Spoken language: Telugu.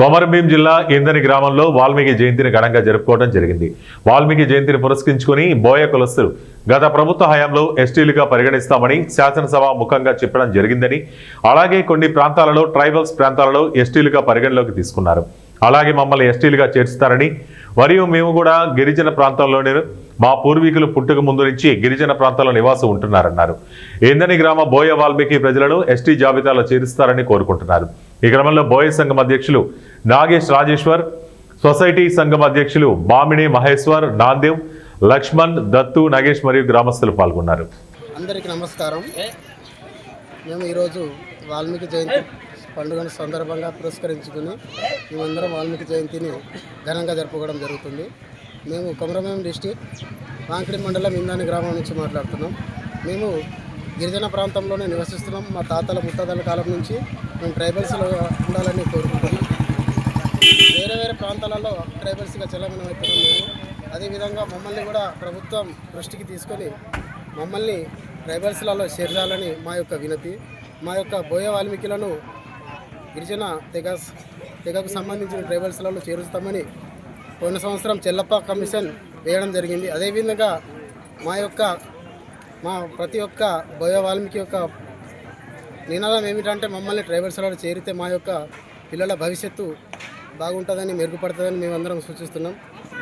కొమరంభీం జిల్లా ఇందని గ్రామంలో వాల్మీకి జయంతిని ఘనంగా జరుపుకోవడం జరిగింది. వాల్మీకి జయంతిని పురస్కరించుకుని బోయ కులస్తులు గత ప్రభుత్వ హయాంలో ఎస్టీలుగా పరిగణిస్తామని శాసనసభ ముఖంగా చెప్పడం జరిగిందని, అలాగే కొన్ని ప్రాంతాలలో ట్రైబల్స్ ప్రాంతాలలో ఎస్టీలుగా పరిగణలోకి తీసుకున్నారు. అలాగే మమ్మల్ని ఎస్టీలుగా చేర్చుతారని, మరియు మేము కూడా గిరిజన ప్రాంతంలోనే మా పూర్వీకులు పుట్టుక ముందు నుంచి గిరిజన ప్రాంతాల్లో నివాసం ఉంటున్నారన్నారు. ఇందని గ్రామ బోయ వాల్మీకి ప్రజలను ఎస్టీ జాబితాలో చేరుస్తారని కోరుకుంటున్నారు. ఈ క్రమంలో బోయ సంఘం అధ్యక్షులు నాగేష్ రాజేశ్వర్, సొసైటీ సంఘం అధ్యక్షులు బామిణి మహేశ్వర్, నాందేవ్, లక్ష్మణ్, దత్తు, నాగేష్ మరియు గ్రామస్తులు పాల్గొన్నారు. అందరికీ నమస్కారం. మేము ఈరోజు వాల్మీకి జయంతి పండుగను సందర్భంగా పురస్కరించుకుని మేమందరం వాల్మీకి జయంతిని ఘనంగా జరుపుకోవడం జరుగుతుంది. మేము కొమరంభీం డిస్టిక్ వాంకిడి మండలం ఇందాని గ్రామం నుంచి మాట్లాడుతున్నాం. మేము గిరిజన ప్రాంతంలోనే నివసిస్తున్నాం. మా తాతల ముత్తాతల కాలం నుంచి మేము ట్రైబల్స్లో ఉండాలని కోరుకుంటున్నాం. వేరే వేరే ప్రాంతాలలో ట్రైబల్స్గా చలామణి అవుతున్నాం మేము. అదేవిధంగా మమ్మల్ని కూడా ప్రభుత్వం దృష్టికి తీసుకొని మమ్మల్ని ట్రైబల్స్లలో చేర్చాలని మా యొక్క వినతి. మా యొక్క బోయ వాల్మీకులను గిరిజన తెగకు సంబంధించిన ట్రైబల్స్లలో చేరుస్తామని పోయిన సంవత్సరం చెల్లప్ప కమిషన్ వేయడం జరిగింది. అదేవిధంగా మా ప్రతి ఒక్క బోయ వాల్మీకి యొక్క నినాదం ఏమిటంటే మమ్మల్ని ట్రైబల్స్లలో చేరితే మా యొక్క పిల్లల భవిష్యత్తు బాగుంటుందని, మెరుగుపడుతుందని మేమందరం సూచిస్తున్నాం.